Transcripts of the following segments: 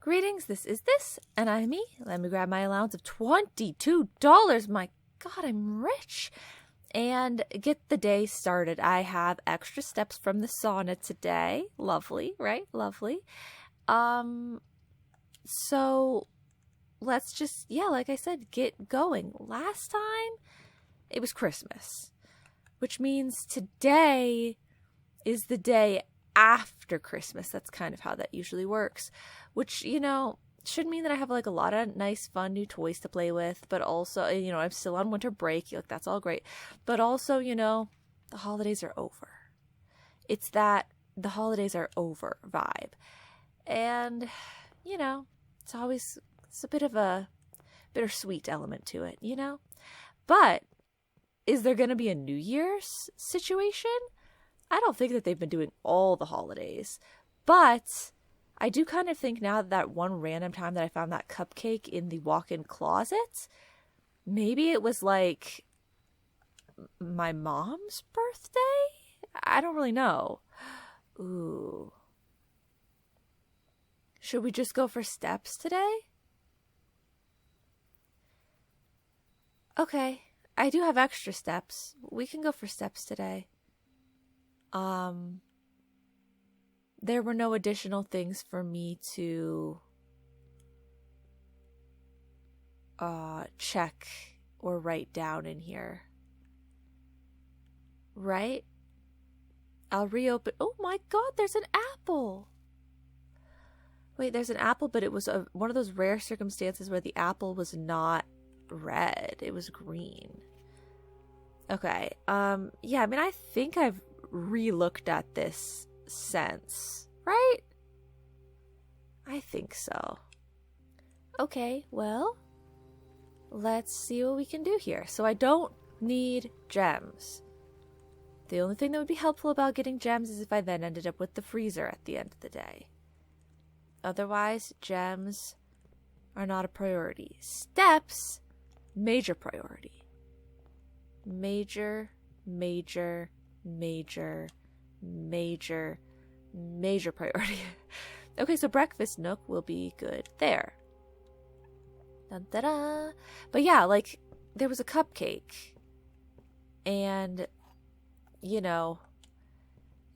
Greetings, this, and I'm me. Let me grab my allowance of $22. My God, I'm rich. And get the day started. I have extra steps from the sauna today. Lovely, right? Lovely. So let's just, like I said, get going. Last time, it was Christmas, which means today is the day after Christmas. That's kind of how that usually works, which, should mean that I have like a lot of nice, fun new toys to play with, but also, I'm still on winter break. Like, that's all great. But also, the holidays are over. It's that the holidays are over vibe. And, it's a bit of a bittersweet element to it, But is there going to be a New Year's situation? I don't think that they've been doing all the holidays, but I do kind of think now that one random time that I found that cupcake in the walk-in closet, maybe it was like my mom's birthday? I don't really know. Ooh. Should we just go for steps today? Okay, I do have extra steps. We can go for steps today. There were no additional things for me to check or write down in here. Right? I'll reopen. Oh my God, there's an apple. Wait, there's an apple, but it was one of those rare circumstances where the apple was not red. It was green. Okay. I think I've re-looked at this since, right? I think so. Okay, well, let's see what we can do here. So I don't need gems. The only thing that would be helpful about getting gems is if I then ended up with the freezer at the end of the day. Otherwise, gems are not a priority. Steps, major priority. Major priority. Okay, so breakfast nook will be good there. Dun, da, da. But yeah, like, there was a cupcake. And,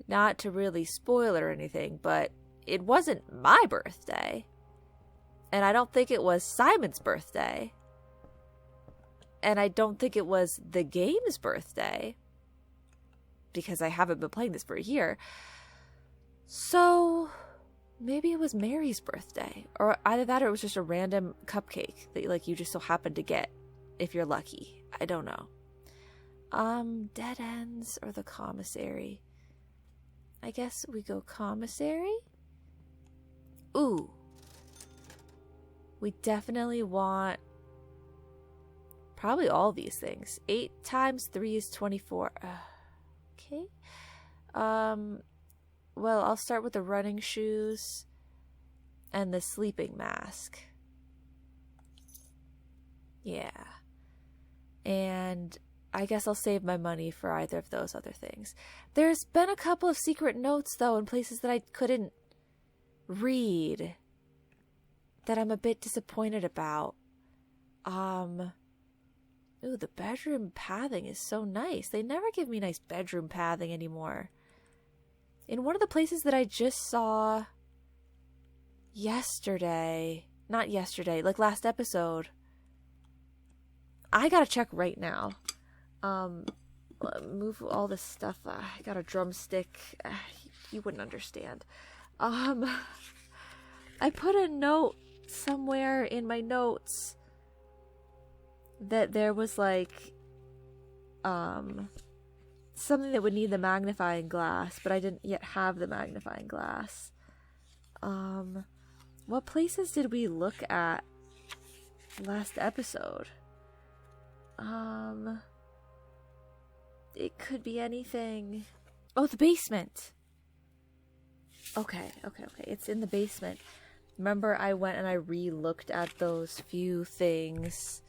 not to really spoil it or anything, but it wasn't my birthday. And I don't think it was Simon's birthday. And I don't think it was the game's birthday, because I haven't been playing this for a year. So maybe it was Mary's birthday, or either that or it was just a random cupcake that you just so happened to get if you're lucky. I don't know. Dead ends or the commissary? I guess we go commissary. Ooh. We definitely want probably all these things. 8 times 3 is 24. Okay. Well, I'll start with the running shoes and the sleeping mask. Yeah. And I guess I'll save my money for either of those other things. There's been a couple of secret notes, though, in places that I couldn't read that I'm a bit disappointed about. Ooh, the bedroom pathing is so nice. They never give me nice bedroom pathing anymore. In one of the places that I just saw not yesterday, like last episode, I gotta check right now. Move all this stuff. I got a drumstick. You wouldn't understand. I put a note somewhere in my notes that there was like something that would need the magnifying glass, but I didn't yet have the magnifying glass. What places did we look at last episode? It could be anything. Oh, the basement. Okay. It's in the basement. Remember, I went and I re-looked at those few things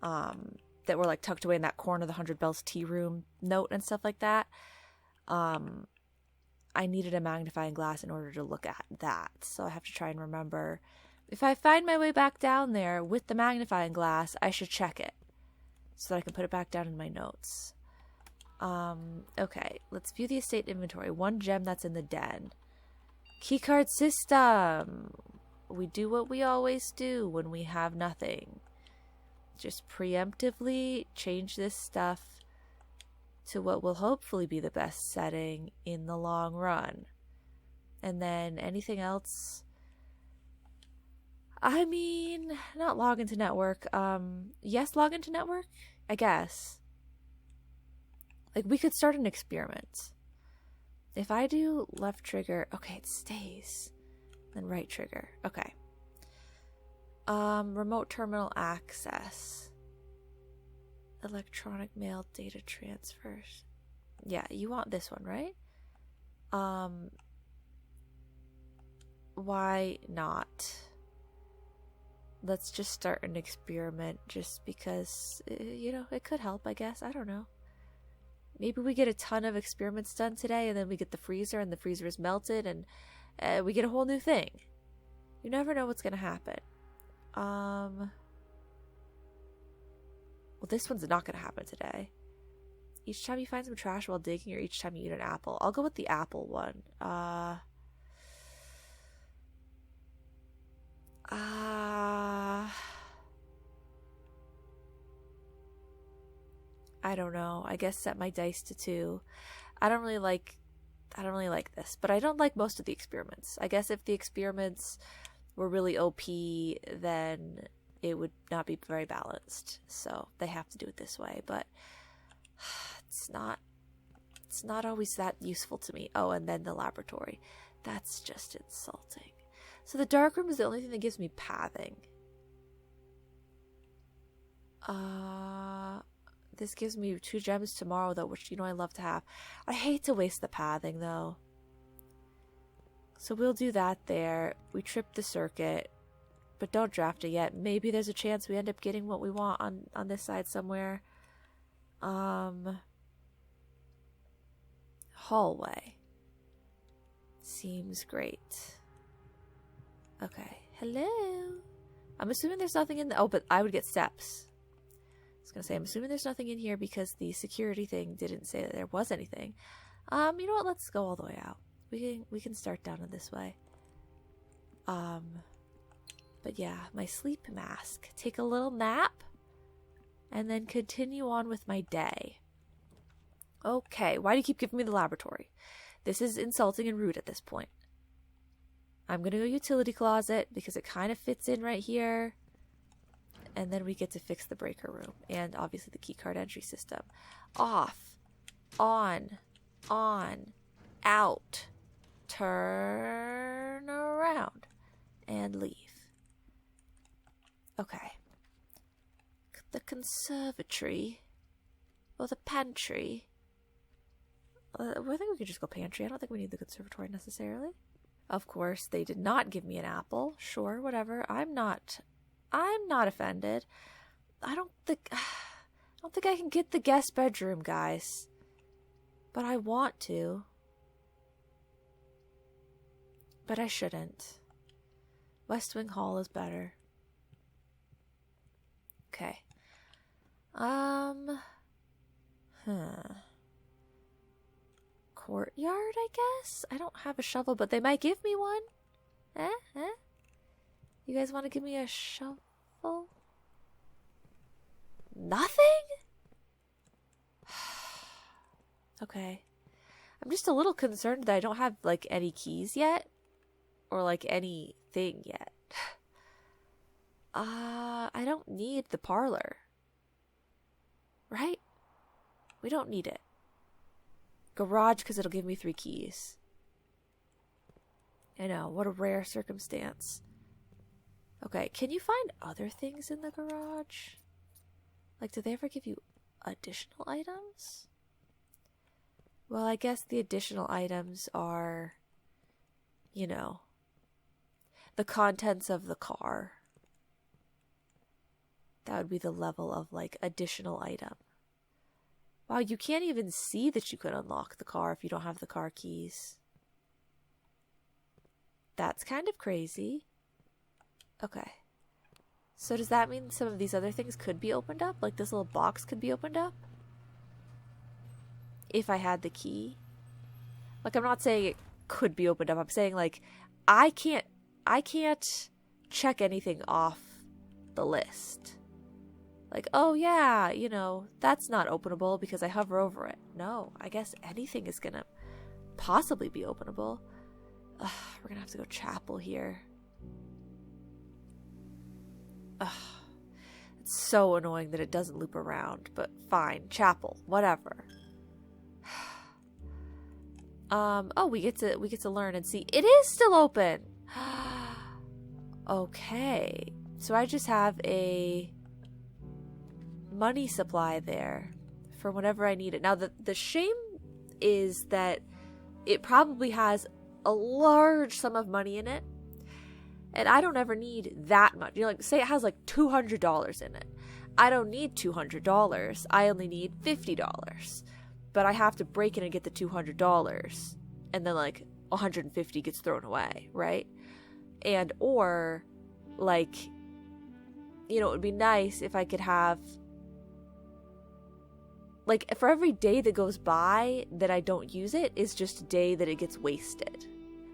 that were like tucked away in that corner of the 100 Bells tea room note and stuff like that. I needed a magnifying glass in order to look at that. So I have to try and remember If I find my way back down there with the magnifying glass, I should check it so that I can put it back down in my notes. Okay, let's view the estate inventory. 1 gem that's in the den. Keycard system. We do what we always do when we have nothing. Just preemptively change this stuff to what will hopefully be the best setting in the long run. And then anything else, I mean, not log into network. Yes, log into network, I guess. Like, we could start an experiment. If I do left trigger, okay, it stays. Then right trigger, okay. Remote terminal access. Electronic mail data transfers. Yeah, you want this one, right? Why not? Let's just start an experiment just because, you know, it could help, I guess. I don't know. Maybe we get a ton of experiments done today and then we get the freezer and the freezer is melted and we get a whole new thing. You never know what's going to happen. Well, this one's not going to happen today. Each time you find some trash while digging or each time you eat an apple. I'll go with the apple one. I don't know. I guess set my dice to 2. I don't really like this, but I don't like most of the experiments. I guess if the experiments were really OP, then it would not be very balanced. So they have to do it this way, but it's not always that useful to me. Oh, and then the laboratory. That's just insulting. So the dark room is the only thing that gives me pathing. This gives me 2 gems tomorrow, though, which, you know, I love to have. I hate to waste the pathing, though. So we'll do that there. We trip the circuit, but don't draft it yet. Maybe there's a chance we end up getting what we want on this side somewhere. Hallway. Seems great. Okay. Hello? I'm assuming there's nothing in the... Oh, but I would get steps. I was going to say, I'm assuming there's nothing in here because the security thing didn't say that there was anything. You know what? Let's go all the way out. We can start down in this way. But yeah, my sleep mask. Take a little nap and then continue on with my day. Okay, why do you keep giving me the laboratory? This is insulting and rude at this point. I'm going to go utility closet because it kind of fits in right here. And then we get to fix the breaker room. And obviously the keycard entry system. Off. On. Out. Turn around. And leave. Okay. The conservatory. Or the pantry. I think we could just go pantry. I don't think we need the conservatory necessarily. Of course, they did not give me an apple. Sure, whatever. I'm not offended. I don't think I can get the guest bedroom, guys. But I want to. But I shouldn't. West Wing Hall is better. Okay. Courtyard, I guess? I don't have a shovel, but they might give me one. You guys want to give me a shovel? Nothing? Okay. I'm just a little concerned that I don't have, like, any keys yet. Or, like, anything yet. I don't need the parlor. Right? We don't need it. Garage, because it'll give me 3 keys. I know, what a rare circumstance. Okay, can you find other things in the garage? Like, do they ever give you additional items? Well, I guess the additional items are, you know, the contents of the car. That would be the level of, like, additional item. Wow, you can't even see that you could unlock the car if you don't have the car keys. That's kind of crazy. Okay. So does that mean some of these other things could be opened up? Like this little box could be opened up? If I had the key? Like, I'm not saying it could be opened up. I'm saying, like, I can't check anything off the list. Like, oh yeah, you know, that's not openable because I hover over it. No, I guess anything is gonna possibly be openable. Ugh, we're gonna have to go chapel here. Ugh. It's so annoying that it doesn't loop around, but fine, chapel, whatever. Oh, we get to learn and see. It is still open. Okay. So I just have a money supply there for whenever I need it. Now the shame is that it probably has a large sum of money in it. And I don't ever need that much. You know, like, say it has like $200 in it. I don't need $200. I only need $50. But I have to break in and get the $200. And then like 150 gets thrown away, right? And or like, you know, it would be nice if I could have, like, for every day that goes by that I don't use it is just a day that it gets wasted.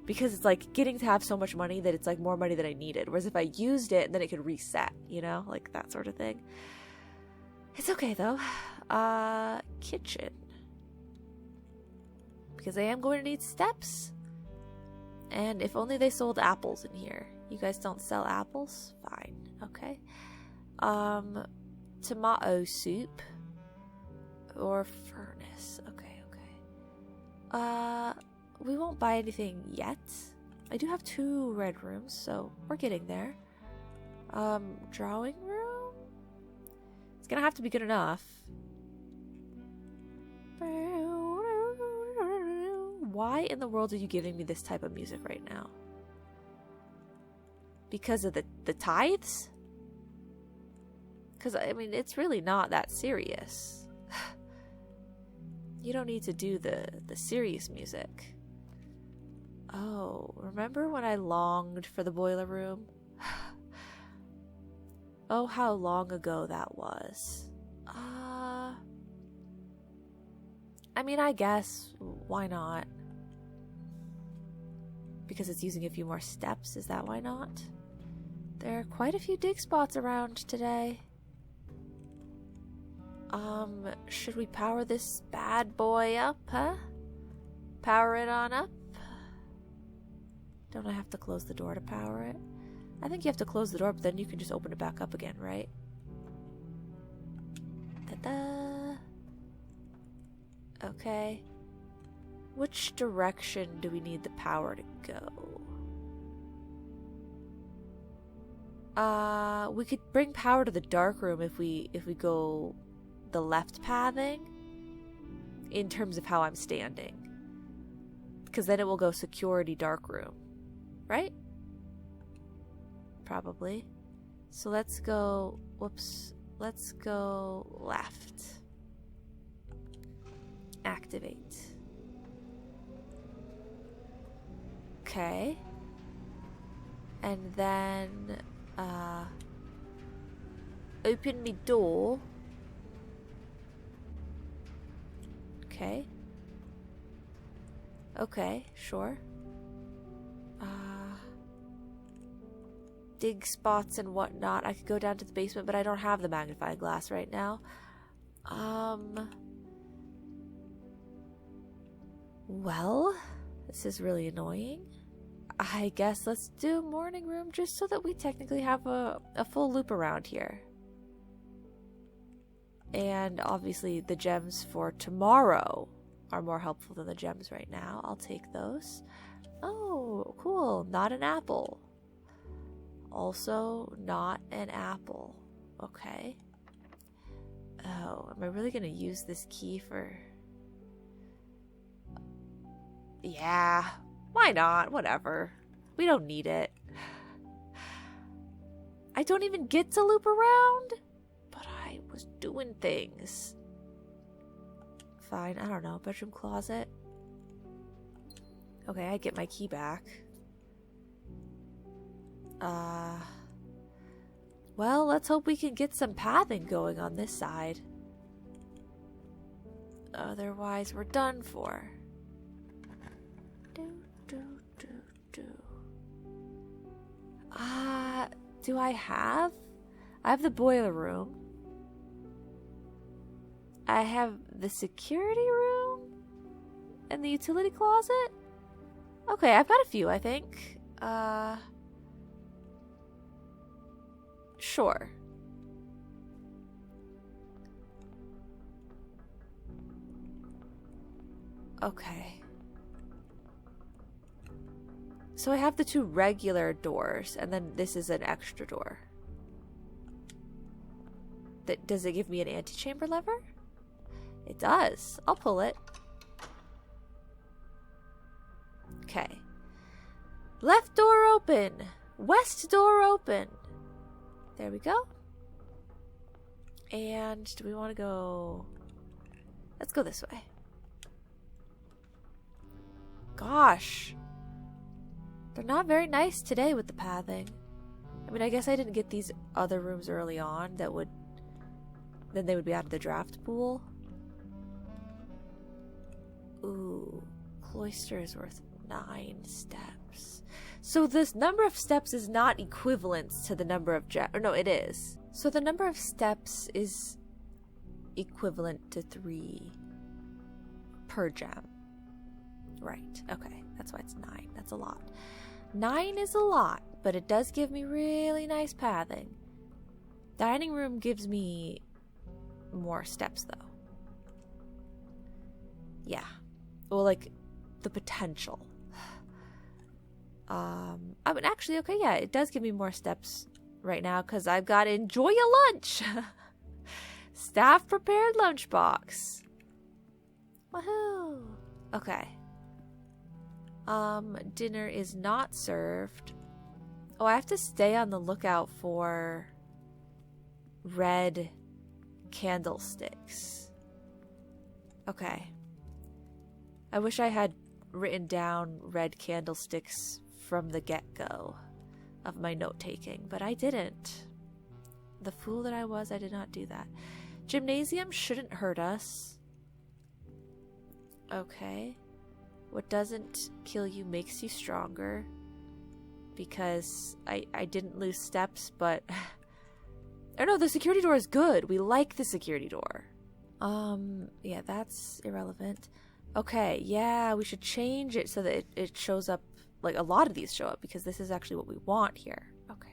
Because it's like getting to have so much money that it's like more money than I needed. Whereas if I used it, then it could reset, you know? Like that sort of thing. It's okay though. Kitchen. Because I am going to need steps. And if only they sold apples in here. You guys don't sell apples? Fine. Okay. Tomato soup. Or furnace. Okay. We won't buy anything yet. I do have 2 red rooms, so we're getting there. Drawing room? It's gonna have to be good enough. Why in the world are you giving me this type of music right now? Because of the tithes? Because, I mean, it's really not that serious. You don't need to do the serious music. Oh, remember when I longed for the boiler room? Oh, how long ago that was. I mean, I guess, why not? Because it's using a few more steps, is that why not? There are quite a few dig spots around today. Should we power this bad boy up, huh? Power it on up? Don't I have to close the door to power it? I think you have to close the door, but then you can just open it back up again, right? Ta-da! Okay. Which direction do we need the power to go? We could bring power to the dark room if we go the left pathing in terms of how I'm standing. Because then it will go security dark room. Right? Probably. So let's go, whoops, let's go left. Activate. Okay. And then, open me door. Okay. Okay, sure. Dig spots and whatnot. I could go down to the basement, but I don't have the magnifying glass right now. Well, this is really annoying. I guess let's do morning room just so that we technically have a full loop around here. And obviously the gems for tomorrow are more helpful than the gems right now. I'll take those. Oh, cool. Not an apple. Also, not an apple. Okay. Oh, am I really going to use this key for... Yeah, why not? Whatever. We don't need it. I don't even get to loop around, but I was doing things. Fine, I don't know. Bedroom closet. Okay, I get my key back. Well, let's hope we can get some pathing going on this side. Otherwise, we're done for. Do I have? I have the boiler room. I have the security room and the utility closet. Okay, I've got a few, I think. Sure. Okay. So I have the 2 regular doors, and then this is an extra door. Does it give me an antechamber lever? It does. I'll pull it. Okay. Left door open. West door open. There we go. And do we want to go... Let's go this way. Gosh. They're not very nice today with the pathing. I mean, I guess I didn't get these other rooms early on that would... Then they would be out of the draft pool. Ooh. Cloister is worth 9 steps. So this number of steps is not equivalent to the number of gems. Or no, it is. So the number of steps is equivalent to 3 per gem. Right. Okay. That's why it's 9. That's a lot. 9 is a lot, but it does give me really nice pathing. Dining room gives me more steps, though. Yeah. Well, like, the potential. I mean, actually, okay, yeah, it does give me more steps right now, because I've got enjoy a lunch! Staff prepared lunchbox. Woohoo! Okay. Dinner is not served. Oh, I have to stay on the lookout for red candlesticks. Okay. I wish I had written down red candlesticks from the get-go of my note-taking, but I didn't. The fool that I was, I did not do that. Gymnasium shouldn't hurt us. Okay. What doesn't kill you makes you stronger. Because I didn't lose steps, but... Oh no, the security door is good. We like the security door. Yeah, that's irrelevant. Okay, yeah, we should change it so that it shows up, like a lot of these show up, because this is actually what we want here. Okay.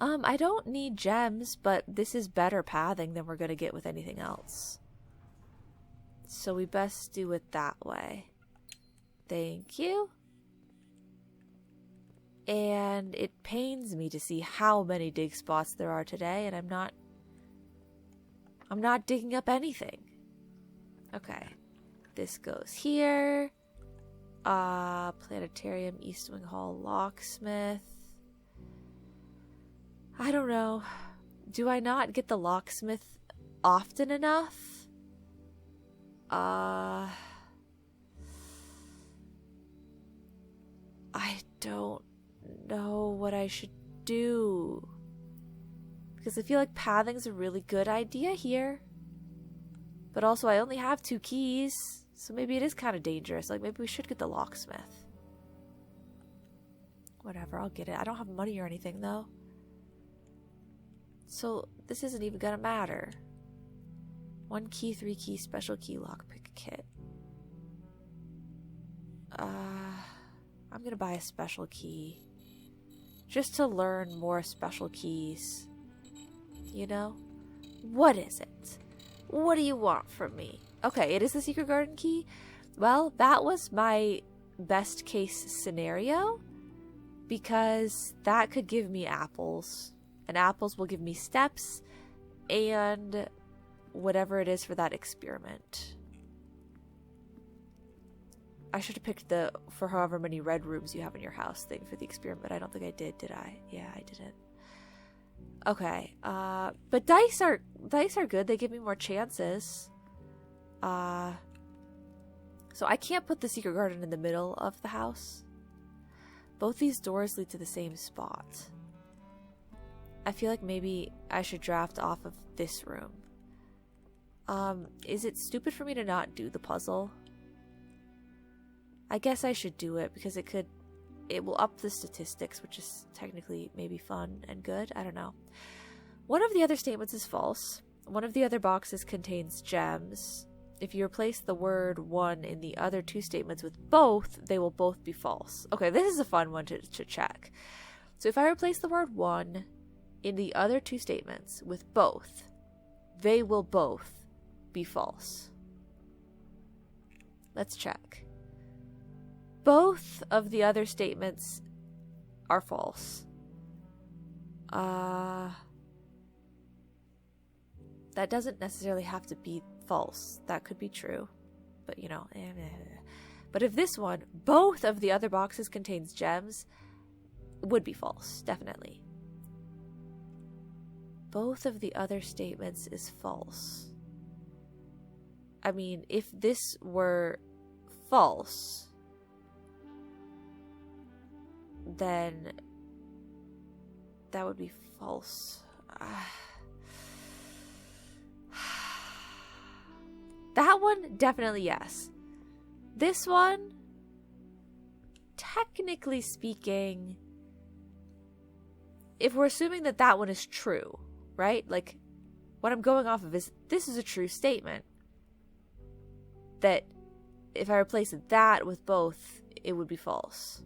I don't need gems, but this is better pathing than we're gonna get with anything else. So we best do it that way. Thank you. And it pains me to see how many dig spots there are today, and I'm not digging up anything. Okay. This goes here. Planetarium, East Wing Hall, locksmith. I don't know. Do I not get the locksmith often enough? I don't know what I should do. Because I feel like pathing's a really good idea here. But also I only have 2 keys. So maybe it is kind of dangerous. Like maybe we should get the locksmith. Whatever, I'll get it. I don't have money or anything though. So this isn't even gonna matter. 1 key, 3 key, special key, lockpick kit. I'm gonna buy a special key. Just to learn more special keys. You know? What is it? What do you want from me? Okay, it is the secret garden key. Well, that was my best case scenario. Because that could give me apples. And apples will give me steps. And whatever it is for that experiment. I should have picked the for however many red rooms you have in your house thing for the experiment. I don't think I did I? Yeah, I didn't. Okay, but dice are good. They give me more chances. So I can't put the secret garden in the middle of the house. Both these doors lead to the same spot. I feel like maybe I should draft off of this room. Is it stupid for me to not do the puzzle? I guess I should do it because it will up the statistics, which is technically maybe fun and good. I don't know. One of the other statements is false. One of the other boxes contains gems. If you replace the word one in the other two statements with both, they will both be false. Okay, this is a fun one to check. So if I replace the word one in the other two statements with both, they will both be false. Let's check. Both of the other statements are false. That doesn't necessarily have to be false. That could be true. But, you know. But if this one, both of the other boxes contains gems, would be false. Definitely. Both of the other statements is false. I mean, if this were false, then that would be false. That one, definitely yes. This one, technically speaking, if we're assuming that that one is true, right? Like, what I'm going off of is, this is a true statement. That if I replace that with both, it would be false.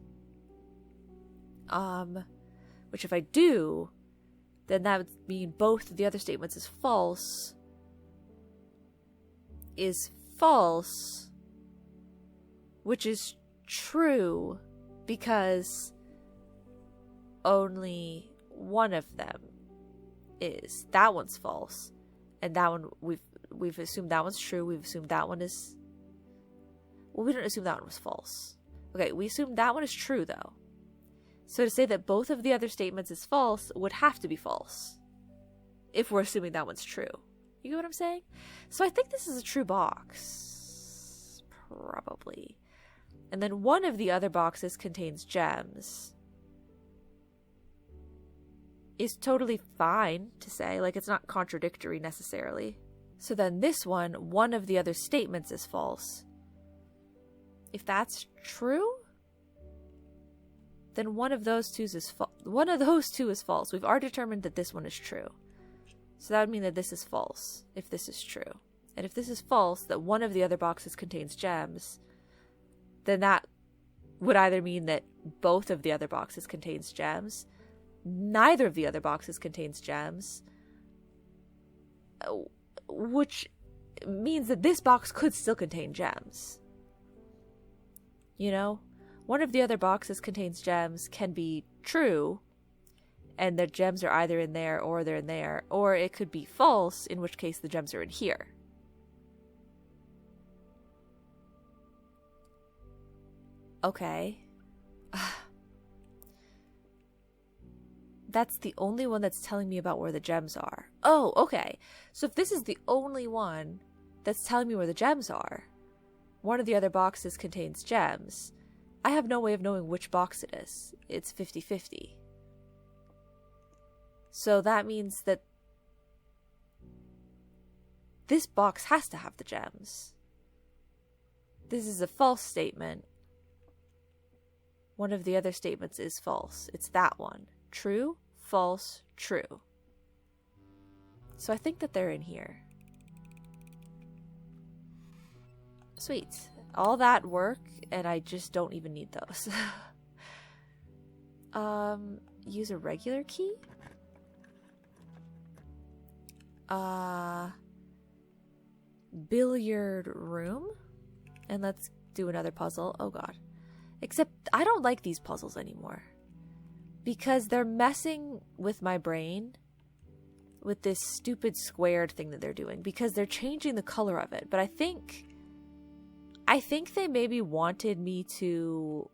Which if I do, then that would mean both of the other statements is false, which is true because only one of them is. That one's false, and that one we've assumed that one's true. We've assumed that one is. Well, we didn't assume that one was false. Okay, we assumed that one is true though. So to say that both of the other statements is false would have to be false. If we're assuming that one's true. You get what I'm saying? So I think this is a true box. Probably. And then one of the other boxes contains gems. Is totally fine to say. Like, it's not contradictory necessarily. So then this one of the other statements is false. If that's true, then one of those two is false. We've already determined that this one is true. So that would mean that this is false, if this is true. And if this is false, that one of the other boxes contains gems, then that would either mean that both of the other boxes contains gems, neither of the other boxes contains gems, which means that this box could still contain gems. You know? One of the other boxes contains gems can be true, and the gems are either in there or they're in there, or it could be false, in which case the gems are in here. Okay. That's the only one that's telling me about where the gems are. Oh, okay. So if this is the only one that's telling me where the gems are, one of the other boxes contains gems, I have no way of knowing which box it is. It's 50-50. So that means that this box has to have the gems. This is a false statement. One of the other statements is false. It's that one. True, false, true. So I think that they're in here. Sweet. All that work, and I just don't even need those. Use a regular key? Billiard room? And let's do another puzzle. Oh god. Except I don't like these puzzles anymore. Because they're messing with my brain with this stupid squared thing that they're doing. Because they're changing the color of it. But I think they maybe wanted me to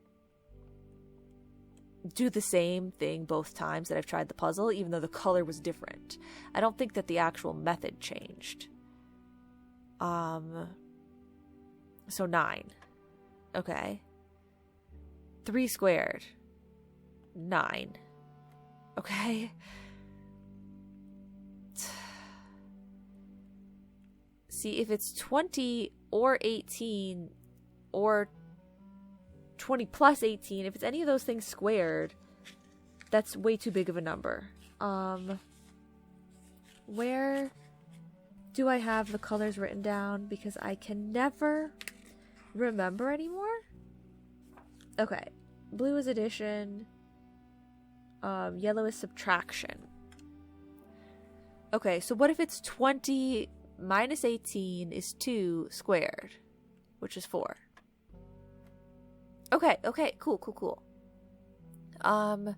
do the same thing both times that I've tried the puzzle, even though the color was different. I don't think that the actual method changed. So 9. Okay. 3 squared. 9. Okay. See, if it's 20 or 18 or 20 plus 18, if it's any of those things squared, that's way too big of a number. Where do I have the colors written down? Because I can never remember anymore. Okay. Blue is addition. Yellow is subtraction. Okay, so what if it's 20 minus 18 is 2 squared, which is 4. Okay, cool. Oh,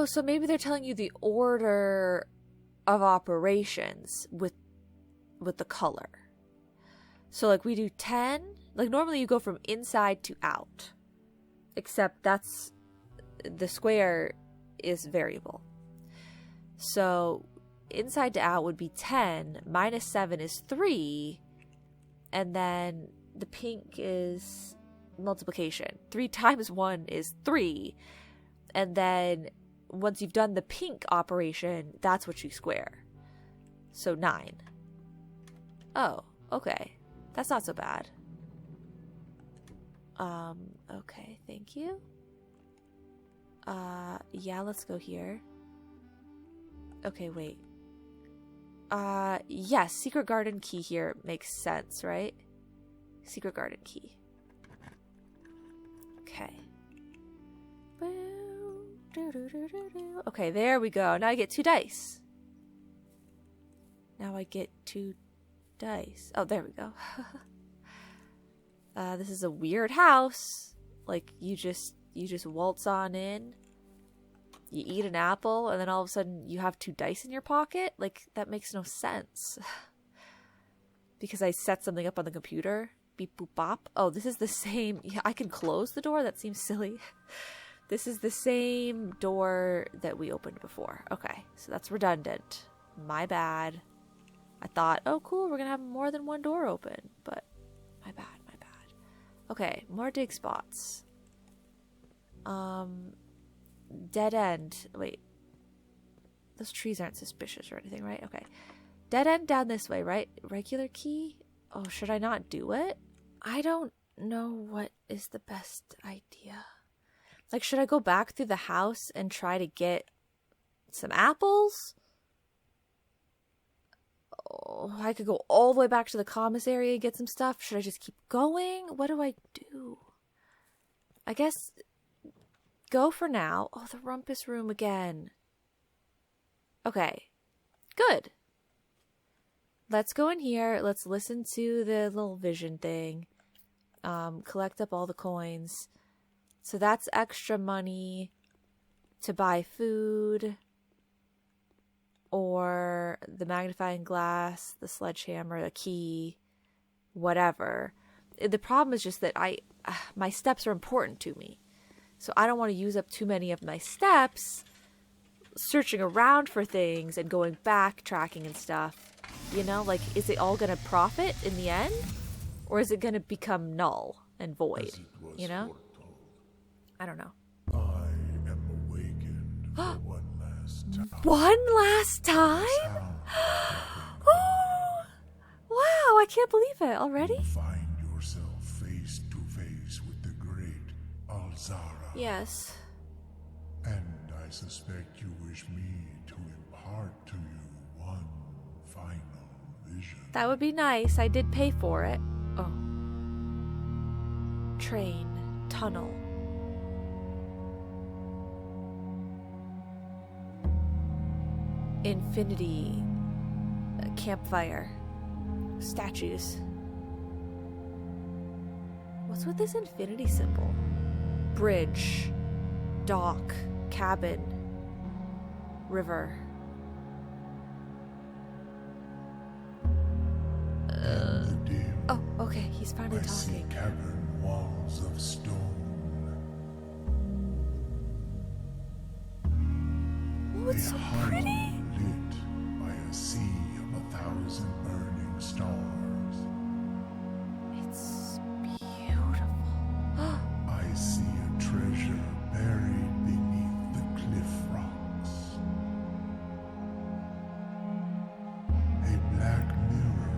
so maybe they're telling you the order of operations with the color. So like we do 10, like normally you go from inside to out, except that's the square is variable. So inside to out would be 10, minus 7 is 3, and then the pink is multiplication. 3 times 1 is 3, and then once you've done the pink operation, that's what you square. So 9. Oh, okay. That's not so bad. Okay, thank you. Yeah, let's go here. Okay, wait. Yes, secret garden key here makes sense, right? Secret garden key. Okay. Okay, there we go. Now I get 2 dice. Now I get 2 dice. Oh, there we go. This is a weird house. Like, you just waltz on in. You eat an apple, and then all of a sudden you have 2 dice in your pocket? Like, that makes no sense. Because I set something up on the computer. Beep, boop, bop. Oh, this is the same. Yeah, I can close the door? That seems silly. This is the same door that we opened before. Okay, so that's redundant. My bad. I thought, oh, cool, we're going to have more than one door open. But my bad. Okay, more dig spots. Dead end. Wait. Those trees aren't suspicious or anything, right? Okay. Dead end down this way, right? Regular key? Oh, should I not do it? I don't know what is the best idea. Like, should I go back through the house and try to get some apples? Oh, I could go all the way back to the commissary and get some stuff. Should I just keep going? What do I do? I guess go for now. Oh, the rumpus room again. Okay. Good. Let's go in here. Let's listen to the little vision thing. Collect up all the coins. So that's extra money to buy food. Or the magnifying glass, the sledgehammer, the key, whatever. The problem is just that my steps are important to me. So I don't want to use up too many of my steps searching around for things and going back, tracking and stuff. You know, like, is it all going to profit in the end? Or is it going to become null and void? You know? I don't know. I am awakened for one last time. One last time? Oh, wow, I can't believe it already. You find yourself face to face with the great Alzara. Yes. And I suspect you wish me to impart to you one final vision. That would be nice. I did pay for it. Oh. Train. Tunnel. Infinity. Campfire. Statues. What's with this infinity symbol? Bridge. Dock. Cabin. River. Oh, okay. He's finally I see talking. cavern walls of stone. Oh, it's so pretty. Lit by a sea of 1,000 burning stars. It's beautiful. I see a treasure buried beneath the cliff rocks. A black mirror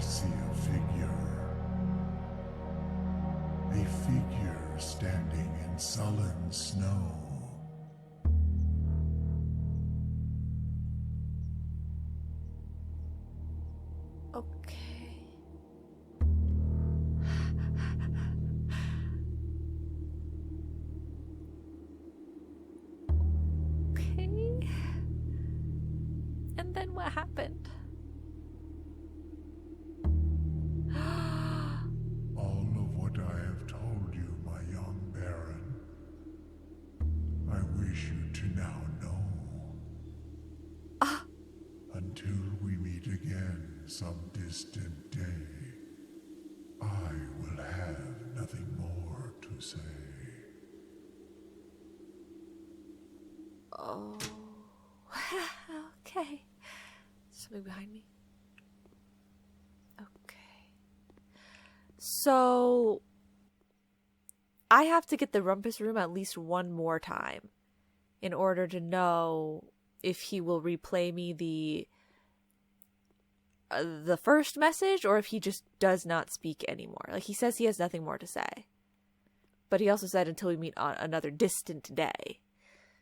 see a figure. A figure standing in sullen snow. Okay. Okay. And then what happened? All of what I have told you, my young Baron, I wish you to now know. Until we meet again some distant day, I will have nothing more to say. Oh. Okay. Something behind me. Okay. So I have to get the rumpus room at least one more time in order to know if he will replay me the first message, or if he just does not speak anymore. Like, he says he has nothing more to say, but he also said until we meet on another distant day.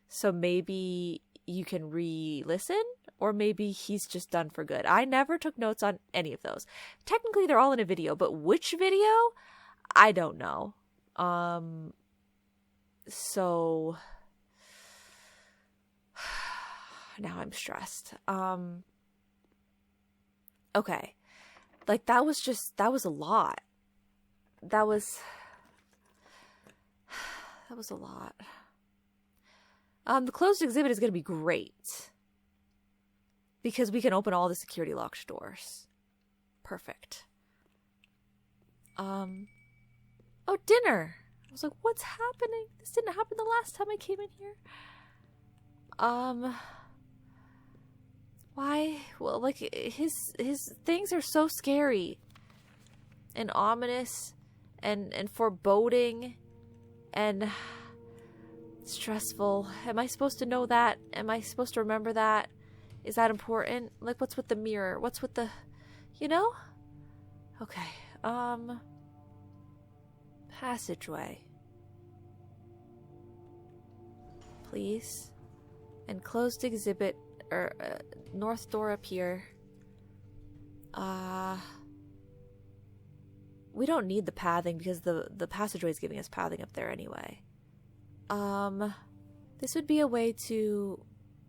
So maybe you can re-listen, or maybe he's just done for good. I never took notes on any of those. Technically, they're all in a video, but which video? I don't know. So now I'm stressed. Okay. Like, that was a lot. That was a lot. The closed exhibit is going to be great, because we can open all the security locked doors. Perfect. Oh, dinner. I was like, what's happening? This didn't happen the last time I came in here. Why? Well, like, his things are so scary and ominous and foreboding and stressful. Am I supposed to know that? Am I supposed to remember that? Is that important? Like, what's with the mirror? What's with the, you know? Okay. Passageway. Please. And closed exhibit, or north door up here. We don't need the pathing because the passageway is giving us pathing up there anyway. This would be a way to,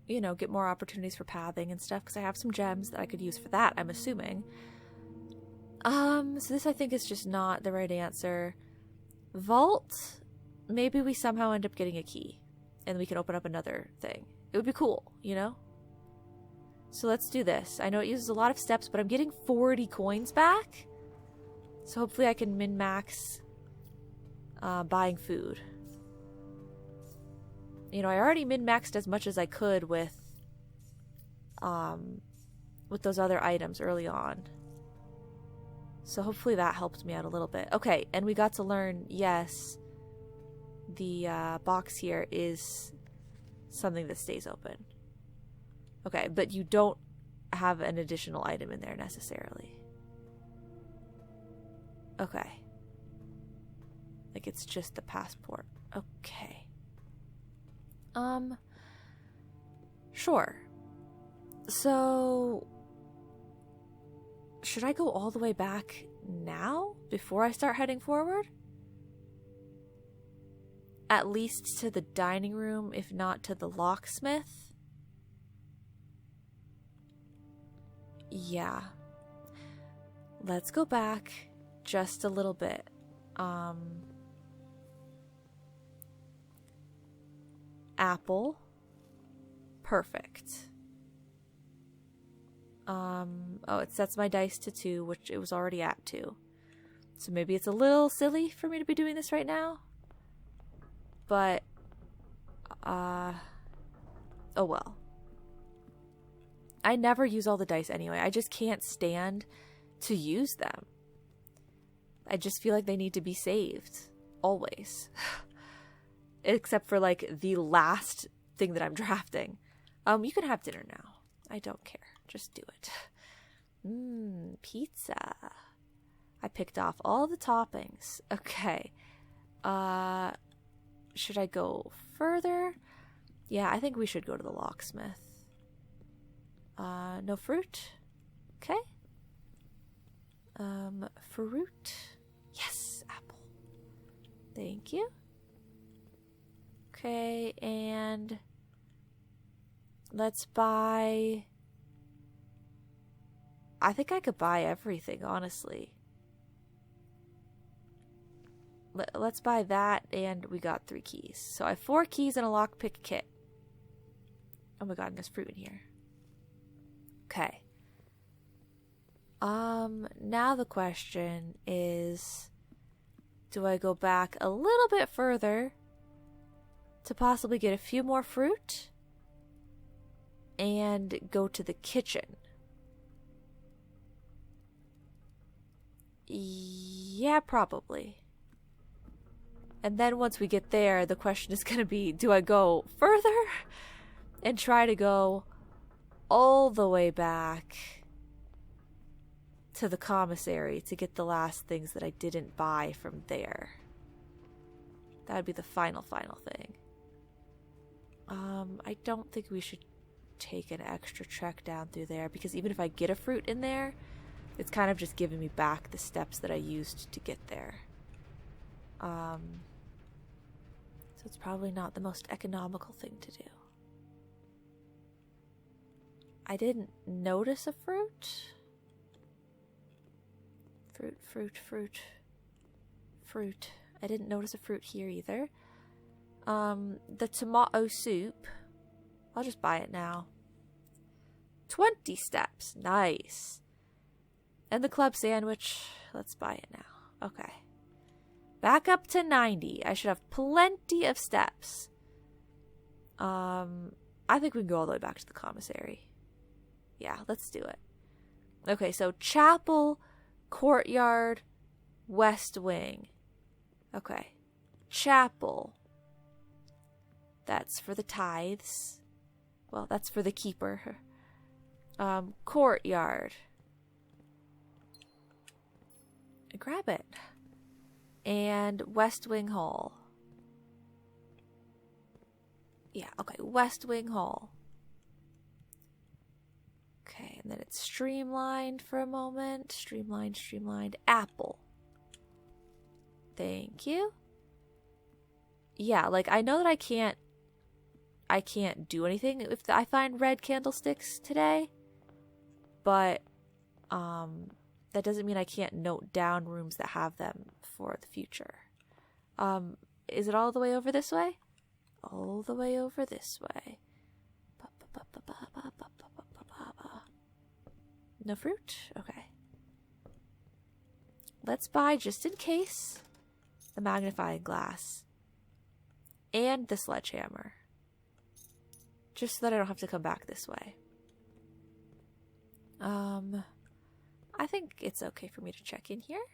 you know, get more opportunities for pathing and stuff, because I have some gems that I could use for that, I'm assuming. So this, I think, is just not the right answer. Vault, maybe we somehow end up getting a key and we can open up another thing. It would be cool, you know? So let's do this. I know it uses a lot of steps, but I'm getting 40 coins back. So hopefully I can min-max buying food. You know, I already min-maxed as much as I could with those other items early on. So hopefully that helped me out a little bit. Okay, and we got to learn, yes, the box here is something that stays open. Okay, but you don't have an additional item in there necessarily. Okay. Like, it's just the passport. Okay. Sure. So, should I go all the way back now before I start heading forward? At least to the dining room, if not to the locksmith? Yeah. Let's go back just a little bit. Apple. Perfect. Oh, it sets my dice to 2, which it was already at 2. So maybe it's a little silly for me to be doing this right now. But, oh well. I never use all the dice anyway. I just can't stand to use them. I just feel like they need to be saved. Always. Except for, like, the last thing that I'm drafting. You can have dinner now. I don't care. Just do it. Pizza. I picked off all the toppings. Okay. Should I go further? Yeah, I think we should go to the locksmith. No fruit? Okay. Fruit. Yes, apple. Thank you. Okay, and let's buy... I think I could buy everything, honestly. Let's buy that, and we got 3 keys. So I have 4 keys and a lockpick kit. Oh my god, and there's fruit in here. Okay. Now the question is, do I go back a little bit further to possibly get a few more fruit and go to the kitchen? Yeah, probably. And then once we get there, the question is going to be, do I go further and try to go all the way back to the commissary to get the last things that I didn't buy from there? That would be the final thing. I don't think we should take an extra trek down through there, because even if I get a fruit in there, it's kind of just giving me back the steps that I used to get there. So it's probably not the most economical thing to do. I didn't notice a fruit. Fruit. I didn't notice a fruit here either. The tomato soup, I'll just buy it now. 20 steps. Nice. And the club sandwich, let's buy it now. Okay. Back up to 90. I should have plenty of steps. I think we can go all the way back to the commissary. Yeah, let's do it. Okay, so chapel, courtyard, west wing. Okay. Chapel. That's for the tithes. Well, that's for the keeper. Courtyard. Grab it. And West Wing Hall. Yeah, okay, West Wing Hall. Okay, and then it's streamlined for a moment. Streamlined. Apple. Thank you. Yeah, like, I know that I can't do anything if I find red candlesticks today. But, that doesn't mean I can't note down rooms that have them for the future. Is it all the way over this way? All the way over this way. No fruit? Okay. Let's buy, just in case, the magnifying glass. And the sledgehammer. Just so that I don't have to come back this way. I think it's okay for me to check in here.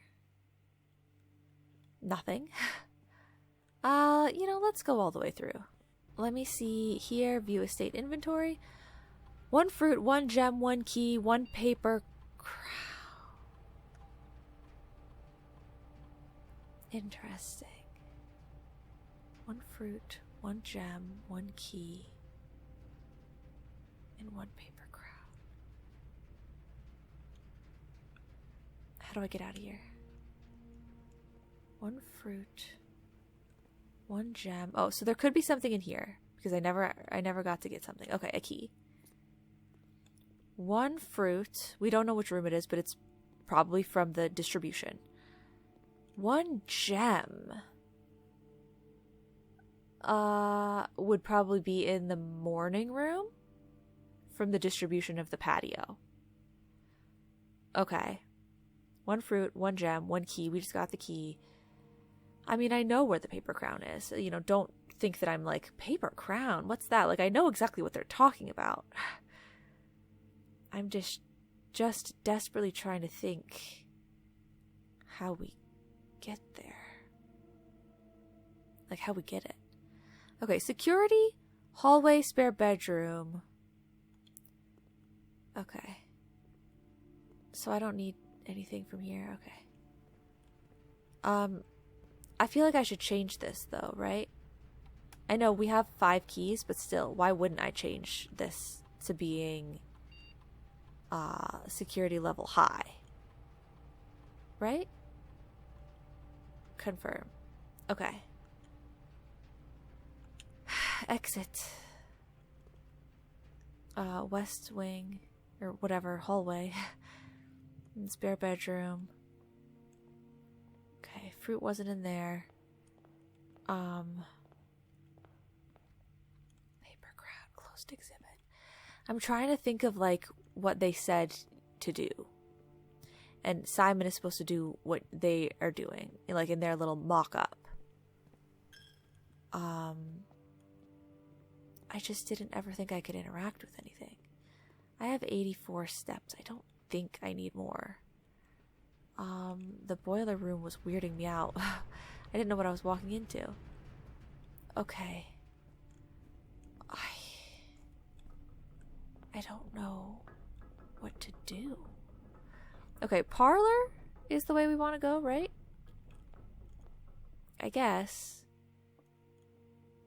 Nothing. Let's go all the way through. Let me see here. View estate inventory. 1 fruit, 1 gem, 1 key, 1 paper crown. Interesting. 1 fruit, 1 gem, 1 key, and 1 paper crown. How do I get out of here? 1 fruit, 1 gem. Oh, so there could be something in here because I never got to get something. Okay, a key. 1 fruit. We don't know which room it is, but it's probably from the distribution. 1 gem. Would probably be in the morning room from the distribution of the patio. Okay. 1 fruit, 1 gem, 1 key. We just got the key. I mean, I know where the paper crown is. Don't think that I'm like, paper crown? What's that? Like, I know exactly what they're talking about. I'm just desperately trying to think how we get there. Like, how we get it. Okay, security, hallway, spare bedroom. Okay. So I don't need anything from here. Okay. I feel like I should change this though, right? I know we have 5 keys, but still, why wouldn't I change this to being security level high? Right? Confirm. Okay. Exit. West wing, or whatever, hallway. Spare bedroom. Okay, fruit wasn't in there. Paper crowd, closed exhibit. I'm trying to think of like what they said to do. And Simon is supposed to do what they are doing, like in their little mock-up. I just didn't ever think I could interact with anything. I have 84 steps. I don't think I need more. The boiler room was weirding me out. I didn't know what I was walking into. Okay. I don't know what to do. Okay, parlor is the way we want to go, right? I guess.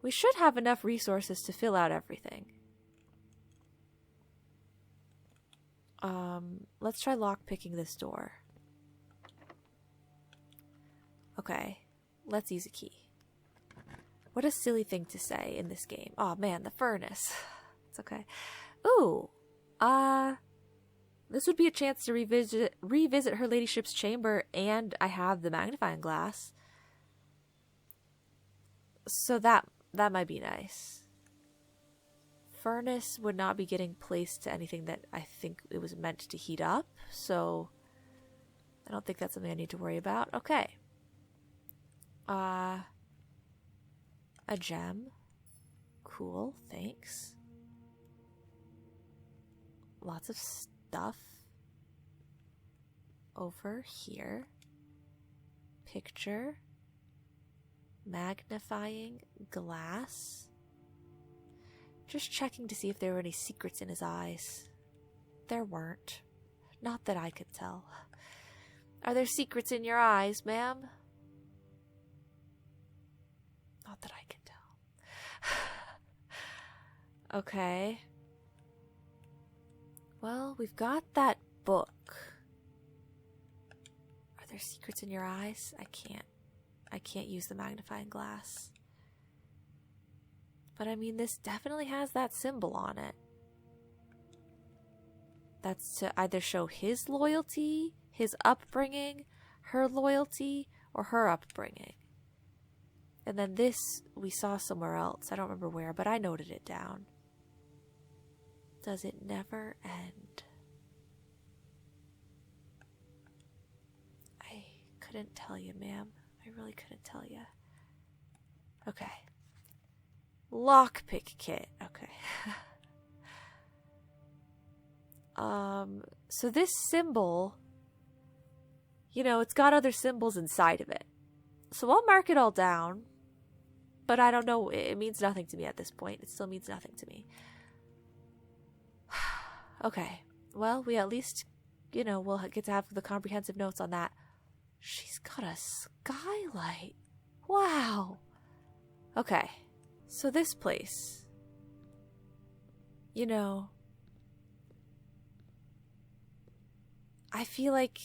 We should have enough resources to fill out everything. Let's try lockpicking this door. Okay, let's use a key. What a silly thing to say in this game. Oh man, the furnace. It's okay. Ooh, this would be a chance to revisit her ladyship's chamber, and I have the magnifying glass. So that might be nice. Furnace would not be getting placed to anything that I think it was meant to heat up, so I don't think that's something I need to worry about. Okay. A gem. Cool, thanks. Lots of stuff over here. Picture. Magnifying glass. Just checking to see if there were any secrets in his eyes. There weren't. Not that I could tell. Are there secrets in your eyes, ma'am? Not that I can tell. Okay. Well, we've got that book. Are there secrets in your eyes? I can't use the magnifying glass. But I mean, this definitely has that symbol on it. That's to either show his loyalty, his upbringing, her loyalty, or her upbringing. And then this we saw somewhere else. I don't remember where, but I noted it down. Does it never end? I couldn't tell you, ma'am. I really couldn't tell you. Okay. Lockpick kit. Okay. So this symbol, you know, it's got other symbols inside of it. So I'll mark it all down. But I don't know. It means nothing to me at this point. It still means nothing to me. Okay. Well, we at least, you know, we'll get to have the comprehensive notes on that. She's got a skylight. Wow. Okay. So this place, you know, I feel like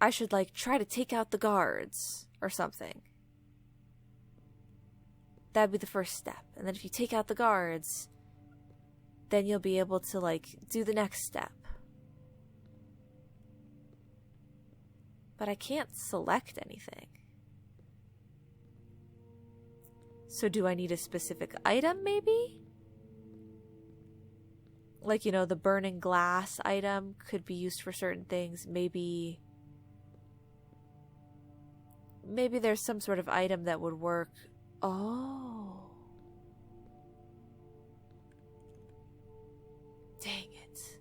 I should like try to take out the guards or something. That'd be the first step. And then if you take out the guards, then you'll be able to like do the next step. But I can't select anything. So do I need a specific item maybe? Like, you know, the burning glass item could be used for certain things. Maybe there's some sort of item that would work. Oh. Dang it.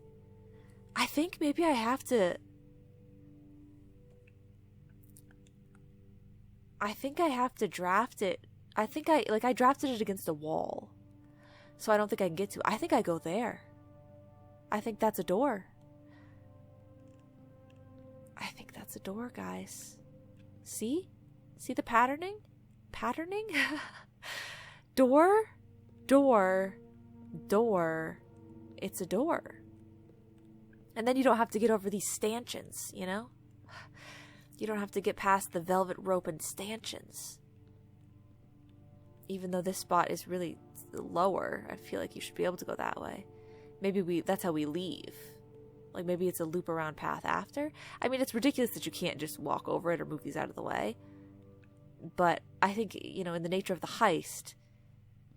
I think maybe I have to... draft it. I think I drafted it against a wall. So I don't think I can get to it. I think I go there. I think that's a door. That's a door, guys. See? See the patterning? Patterning? Door, door, door. It's a door. And then you don't have to get over these stanchions, you know? You don't have to get past the velvet rope and stanchions. Even though this spot is really lower, I feel like you should be able to go that way. Maybe that's how we leave. Like, maybe it's a loop around path after. I mean, it's ridiculous that you can't just walk over it or move these out of the way. But I think, you know, in the nature of the heist,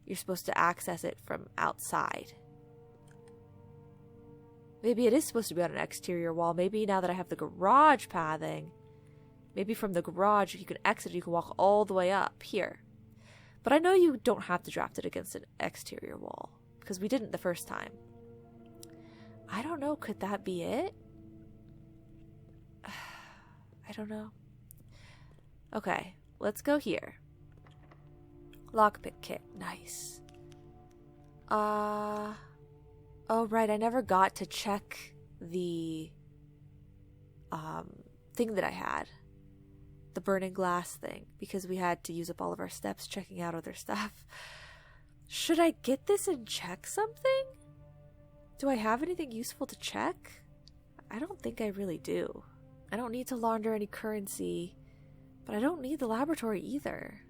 you're supposed to access it from outside. Maybe it is supposed to be on an exterior wall. Maybe now that I have the garage pathing, maybe from the garage, if you can exit, you can walk all the way up here. But I know you don't have to draft it against an exterior wall, because we didn't the first time. I don't know, could that be it? I don't know. Okay, let's go here. Lockpick kit, nice. Oh right, I never got to check the thing that I had. The burning glass thing, because we had to use up all of our steps checking out other stuff. Should I get this and check something? Do I have anything useful to check? I don't think I really do. I don't need to launder any currency, but I don't need the laboratory either.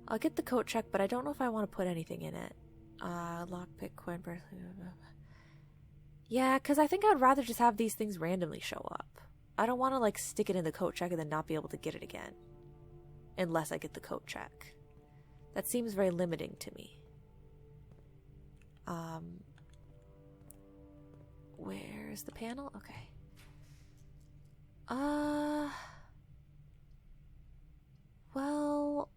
I'll get the coat check, but I don't know if I want to put anything in it. Lockpick, coin, bracelet. Yeah, because I think I'd rather just have these things randomly show up. I don't want to, like, stick it in the coat check and then not be able to get it again. Unless I get the coat check. That seems very limiting to me. Where's the panel? Okay. Well,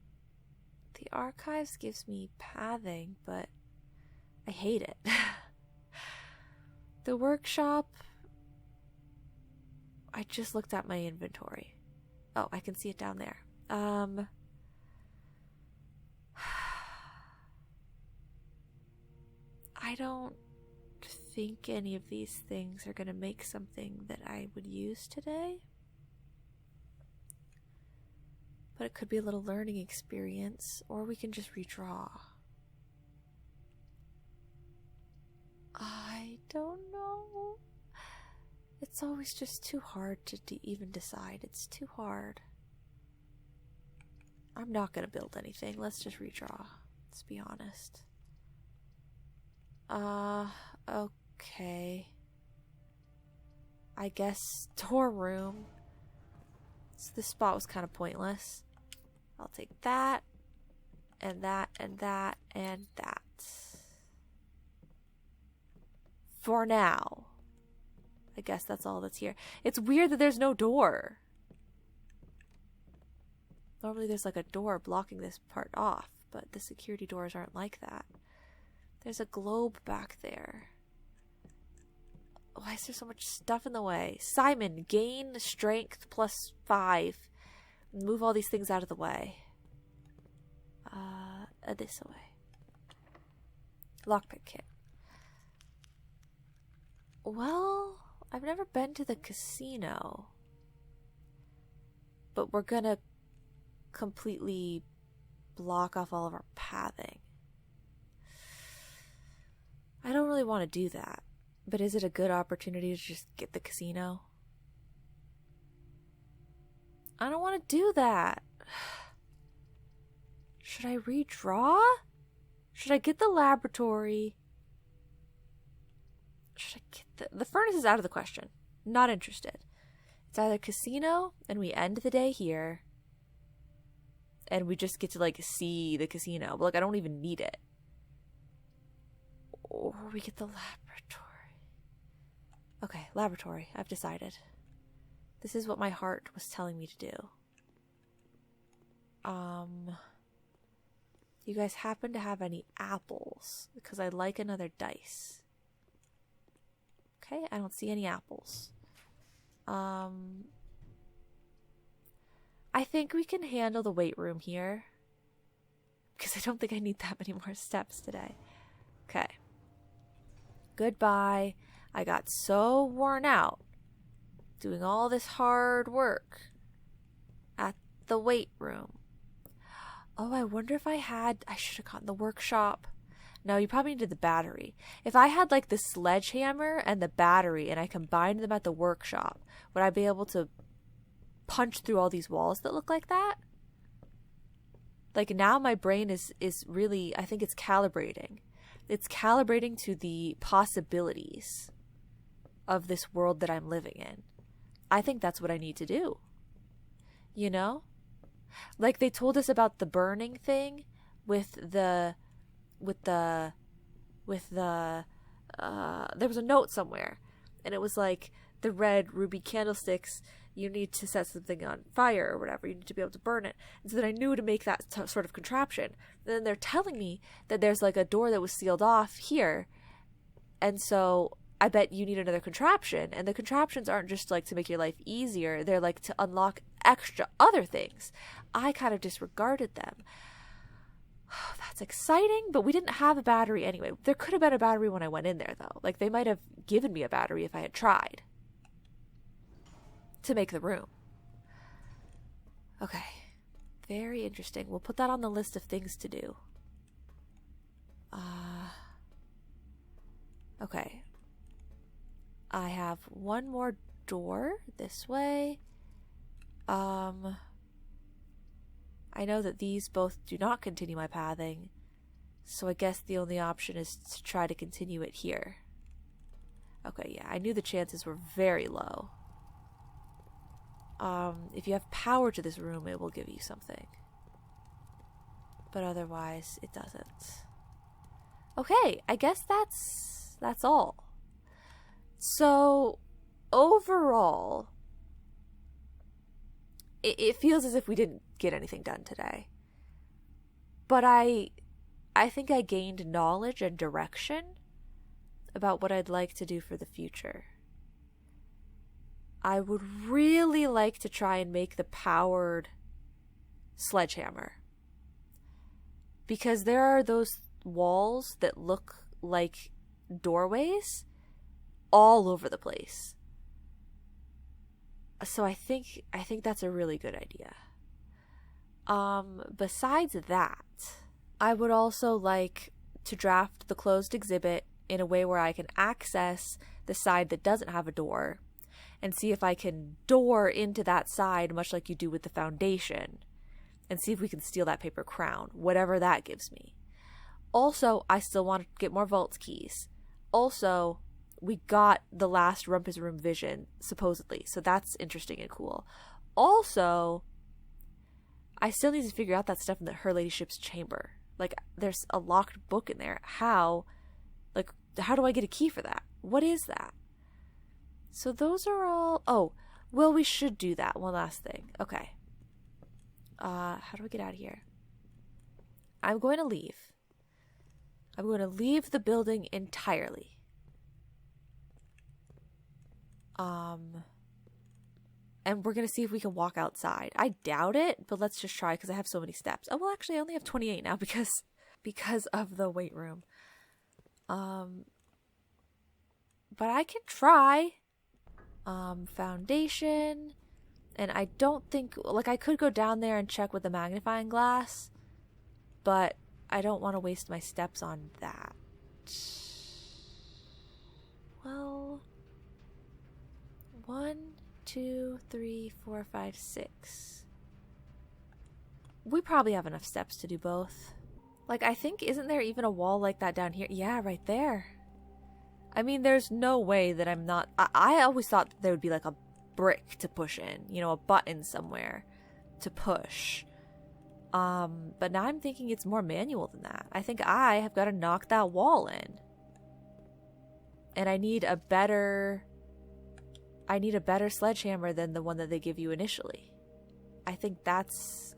the archives gives me pathing, but I hate it. The workshop, I just looked at my inventory. Oh, I can see it down there. I don't think any of these things are going to make something that I would use today. But it could be a little learning experience, or we can just redraw. I don't know. It's always just too hard to even decide. It's too hard. I'm not going to build anything. Let's just redraw. Let's be honest. Okay. I guess storeroom. So this spot was kind of pointless. I'll take that, and that, and that, and that. For now. I guess that's all that's here. It's weird that there's no door. Normally there's like a door blocking this part off, but the security doors aren't like that. There's a globe back there. Why is there so much stuff in the way? Simon, gain strength +5. Move all these things out of the way. This way. Lockpick kit. Well, I've never been to the casino. But we're gonna completely block off all of our pathing. I don't really want to do that. But is it a good opportunity to just get the casino? I don't want to do that. Should I redraw? Should I get the laboratory? Should I get the furnace is out of the question. Not interested. It's either casino and we end the day here and we just get to like see the casino. But like I don't even need it. Or we get the laboratory. Okay, laboratory. I've decided. This is what my heart was telling me to do. You guys happen to have any apples? Because I'd like another dice. Okay, I don't see any apples. I think we can handle the weight room here. Because I don't think I need that many more steps today. Okay. Goodbye. I got so worn out doing all this hard work at the weight room. Oh, I wonder if I should have gotten the workshop. No, you probably needed the battery. If I had like the sledgehammer and the battery and I combined them at the workshop, would I be able to punch through all these walls that look like that? Like now my brain is really, I think it's calibrating. It's calibrating to the possibilities of this world that I'm living in. I think that's what I need to do. You know? Like they told us about the burning thing with the there was a note somewhere and it was like the red ruby candlesticks, you need to set something on fire or whatever, you need to be able to burn it. And so then I knew to make that sort of contraption. And then they're telling me that there's like a door that was sealed off here, and so I bet you need another contraption. And the contraptions aren't just like to make your life easier, they're like to unlock extra other things. I kind of disregarded them. That's exciting, but we didn't have a battery anyway. There could have been a battery when I went in there, though. Like, they might have given me a battery if I had tried to make the room. Okay. Very interesting. We'll put that on the list of things to do. Okay. I have one more door this way. I know that these both do not continue my pathing, so I guess the only option is to try to continue it here. Okay, yeah, I knew the chances were very low. If you have power to this room, it will give you something. But otherwise, it doesn't. Okay, I guess that's all. So, overall, it feels as if we didn't get anything done today. But I think I gained knowledge and direction about what I'd like to do for the future. I would really like to try and make the powered sledgehammer. Because there are those walls that look like doorways all over the place. So I think that's a really good idea. Besides that, I would also like to draft the closed exhibit in a way where I can access the side that doesn't have a door and see if I can door into that side, much like you do with the foundation, and see if we can steal that paper crown, whatever that gives me. Also, I still want to get more vault keys. Also, we got the last Rumpus Room vision, supposedly, so that's interesting and cool. Also, I still need to figure out that stuff in Her Ladyship's chamber. Like, there's a locked book in there. How do I get a key for that? What is that? So those are all... Oh, well, we should do that. One last thing. Okay. How do I get out of here? I'm going to leave. I'm going to leave the building entirely. And we're going to see if we can walk outside. I doubt it, but let's just try because I have so many steps. Oh, well, actually, I only have 28 now because of the weight room. But I can try. Foundation. And I don't think... Like, I could go down there and check with the magnifying glass. But I don't want to waste my steps on that. Well... 1, 2, 3, 4, 5, 6. We probably have enough steps to do both. Like, I think, isn't there even a wall like that down here? Yeah, right there. I mean, there's no way that I'm not... I always thought that there would be like a brick to push in. You know, a button somewhere to push. But now I'm thinking it's more manual than that. I think I have got to knock that wall in. And I need a better sledgehammer than the one that they give you initially. I think that's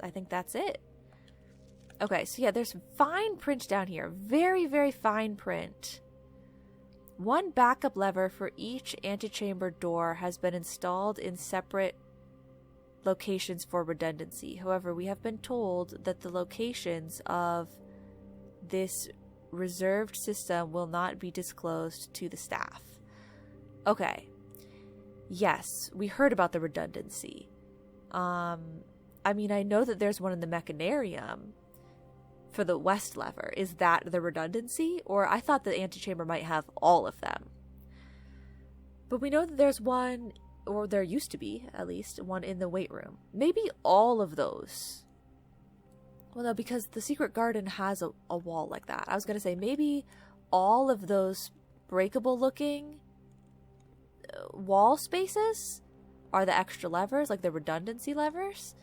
it. Okay, so yeah, there's fine print down here. Very, very fine print. One backup lever for each antechamber door has been installed in separate locations for redundancy. However, we have been told that the locations of this reserved system will not be disclosed to the staff. Okay. yes, we heard about the redundancy. I mean, I know that there's one in the mechanarium for the west lever. Is that the redundancy? Or I thought the antechamber might have all of them. But we know that there's one, or there used to be, at least, one in the weight room. Maybe all of those. Well, no, because the secret garden has a wall like that. I was going to say maybe all of those breakable looking wall spaces are the extra levers, like the redundancy levers.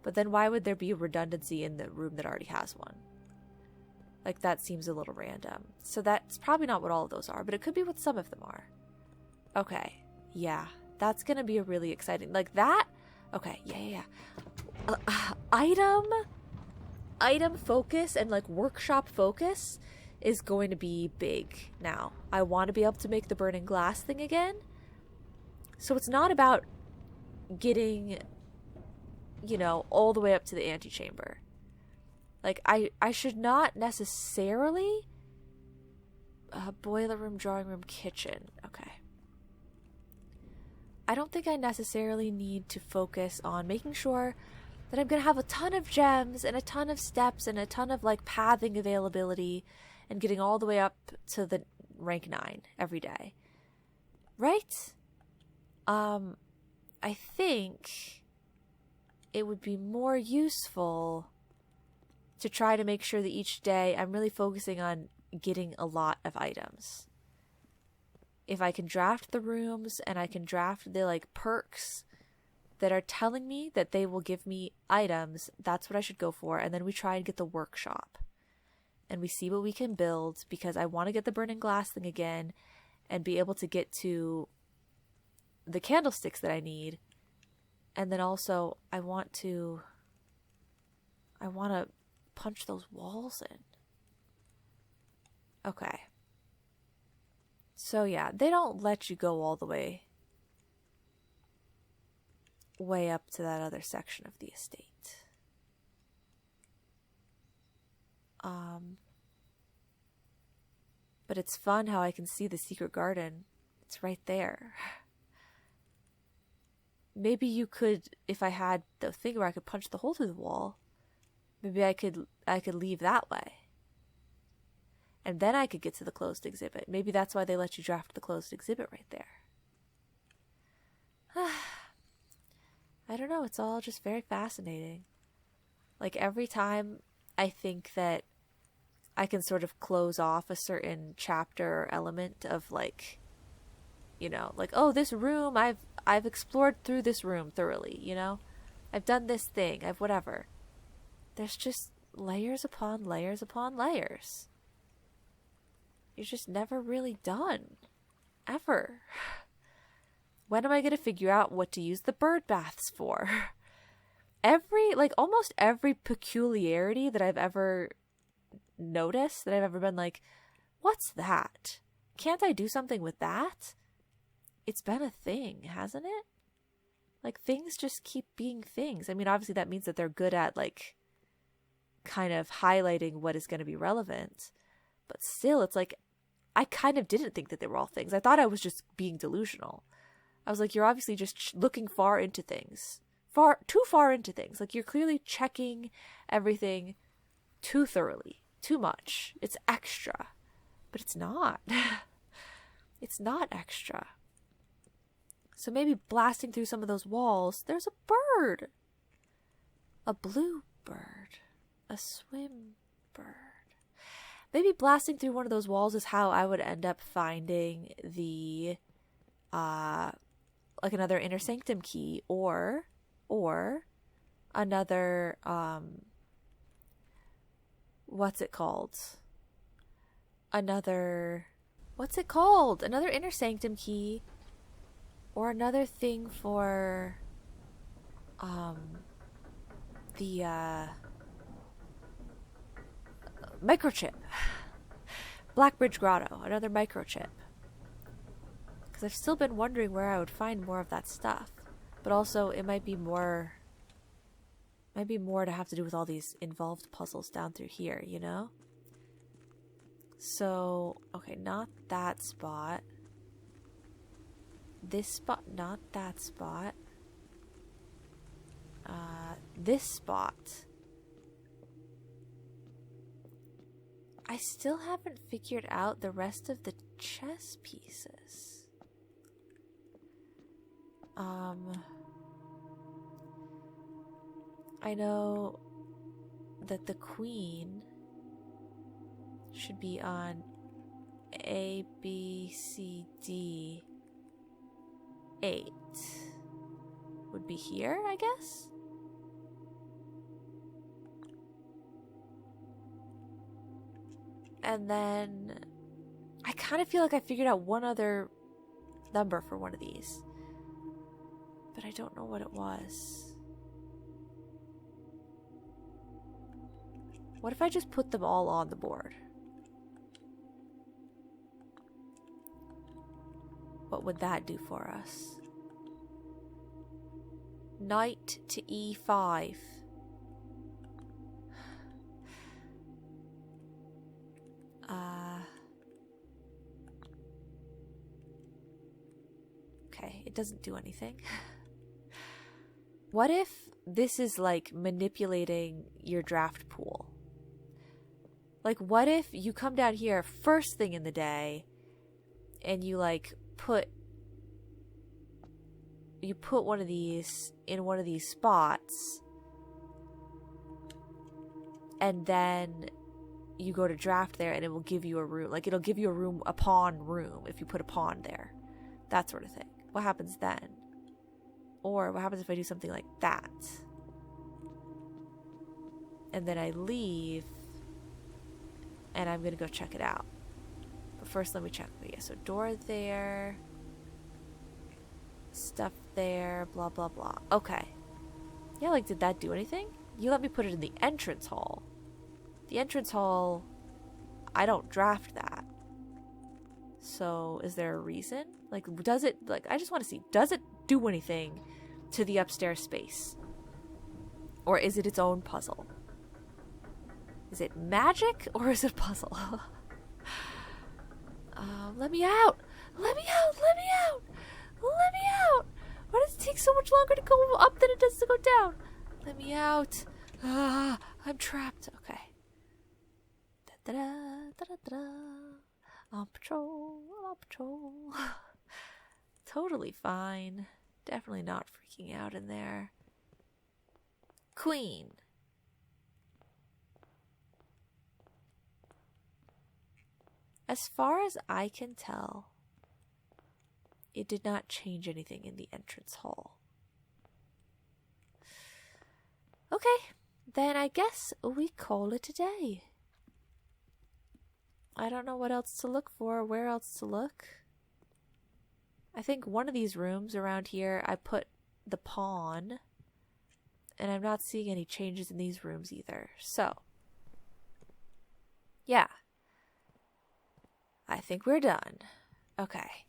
But then why would there be a redundancy in the room that already has one? Like, that seems a little random. So that's probably not what all of those are, but it could be what some of them are. Okay, yeah, that's gonna be a really exciting, like that. Okay, yeah. Item focus and like workshop focus is going to be big now. I want to be able to make the burning glass thing again. So it's not about getting, you know, all the way up to the antechamber. Like, I should not necessarily boiler room, drawing room, kitchen. Okay. I don't think I necessarily need to focus on making sure that I'm going to have a ton of gems and a ton of steps and a ton of like pathing availability and getting all the way up to the rank 9 every day. Right? I think it would be more useful to try to make sure that each day I'm really focusing on getting a lot of items. If I can draft the rooms and I can draft the like perks that are telling me that they will give me items, that's what I should go for. And then we try and get the workshop and we see what we can build, because I want to get the burning glass thing again and be able to get to the candlesticks that I need. And then also I want to punch those walls in. Okay. So yeah, they don't let you go all the way up to that other section of the estate. But it's fun how I can see the secret garden. It's right there. Maybe you could, if I had the thing where I could punch the hole through the wall, maybe I could leave that way. And then I could get to the closed exhibit. Maybe that's why they let you draft the closed exhibit right there. I don't know. It's all just very fascinating. Like, every time I think that I can sort of close off a certain chapter or element of, like, you know, like, oh, this room, I've explored through this room thoroughly, you know? I've done this thing, I've whatever. There's just layers upon layers upon layers. You're just never really done. Ever. When am I going to figure out what to use the bird baths for? Almost every peculiarity that I've ever noticed, that I've ever been like, what's that? Can't I do something with that? It's been a thing, hasn't it? Like, things just keep being things. I mean, obviously that means that they're good at, like, kind of highlighting what is going to be relevant. But still, it's like, I kind of didn't think that they were all things. I thought I was just being delusional. I was like, you're obviously just looking far into things. Too far into things. Like, you're clearly checking everything too thoroughly. Too much. It's extra. But it's not. It's not extra. So maybe blasting through some of those walls, there's a bird. A blue bird. A swim bird. Maybe blasting through one of those walls is how I would end up finding the, like, another inner sanctum key, or another, what's it called? Another inner sanctum key, or another thing for, the, microchip. Blackbridge Grotto, another microchip. Because I've still been wondering where I would find more of that stuff. But also, it might be more to have to do with all these involved puzzles down through here, you know? So, okay, not that spot. this spot, not that spot. This spot. I still haven't figured out the rest of the chess pieces. I know that the queen should be on A, B, C, D. 8 would be here, I guess. And then I kind of feel like I figured out one other number for one of these, but I don't know what it was. What if I just put them all on the board? What would that do for us? Knight to E5. Okay, it doesn't do anything. What if this is like manipulating your draft pool? Like, what if you come down here first thing in the day and you like put one of these in one of these spots, and then you go to draft there and it will give you a room. Like, it'll give you a room, a pawn room, if you put a pawn there. That sort of thing. What happens then? Or what happens if I do something like that? And then I leave and I'm gonna go check it out. But first let me check. Yeah, so door there, stuff there, blah blah blah. Okay. Yeah, like, did that do anything? You let me put it in the entrance hall. The entrance hall, I don't draft that. So is there a reason? Like, does it, like, I just want to see, does it do anything to the upstairs space? Or is it its own puzzle? Is it magic or is it a puzzle? Let me out! Let me out! Let me out! Let me out! Why does it take so much longer to go up than it does to go down? Let me out! I'm trapped. Okay. Da-da-da-da-da-da. On patrol, on patrol. Totally fine. Definitely not freaking out in there. Queen. As far as I can tell, it did not change anything in the entrance hall. Okay, then I guess we call it a day. I don't know what else to look for, where else to look. I think one of these rooms around here, I put the pawn, and I'm not seeing any changes in these rooms either. So, yeah. I think we're done. Okay.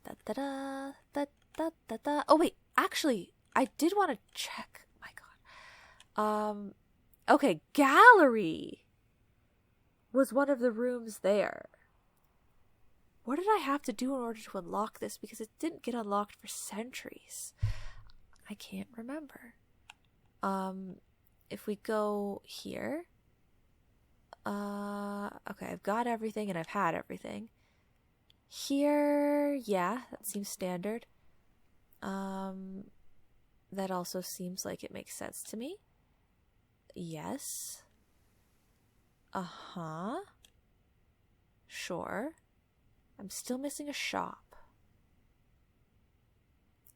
Da-da-da, da-da-da-da. Oh, wait. Actually, I did want to check. My God. Okay, gallery was one of the rooms there. What did I have to do in order to unlock this? Because it didn't get unlocked for centuries. I can't remember. If we go here. Okay, I've got everything and I've had everything. Here, yeah, that seems standard. That also seems like it makes sense to me. Yes. Uh-huh. Sure. I'm still missing a shop.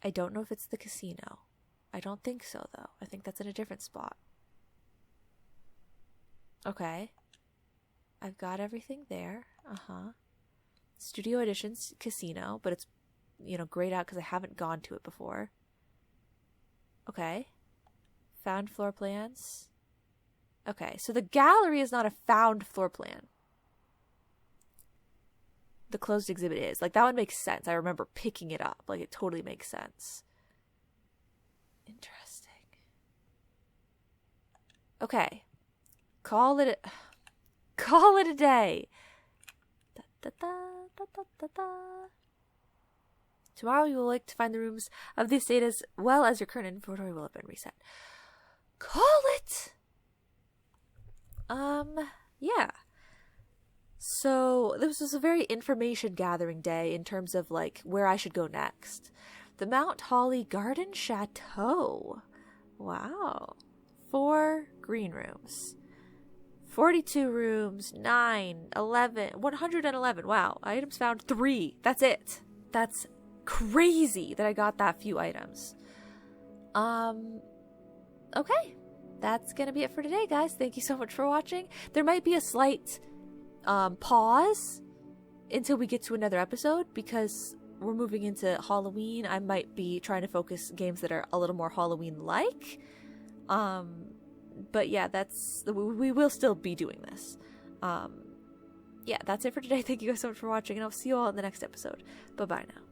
I don't know if it's the casino. I don't think so, though. I think that's in a different spot. Okay. I've got everything there. Uh-huh. Studio Editions casino, but it's, grayed out because I haven't gone to it before. Okay. Found floor plans. Okay, so the gallery is not a found floor plan. The closed exhibit is. Like, that one makes sense. I remember picking it up. Like, it totally makes sense. Interesting. Okay. Call it a day. Da, da, da, da, da, da, da. Tomorrow you will like to find the rooms of the estate as well as your current inventory will have been reset. Call it! Yeah. So this was a very information gathering day in terms of like where I should go next. The Mount Holly Garden Chateau. Wow. 4 green rooms. 42 rooms, 9, 11, 111. Wow. Items found 3. That's it. That's crazy that I got that few items. Okay. That's gonna be it for today, guys. Thank you so much for watching. There might be a slight pause until we get to another episode because we're moving into Halloween. I might be trying to focus games that are a little more Halloween-like. But yeah, we will still be doing this. Yeah, that's it for today. Thank you guys so much for watching, and I'll see you all in the next episode. Bye-bye now.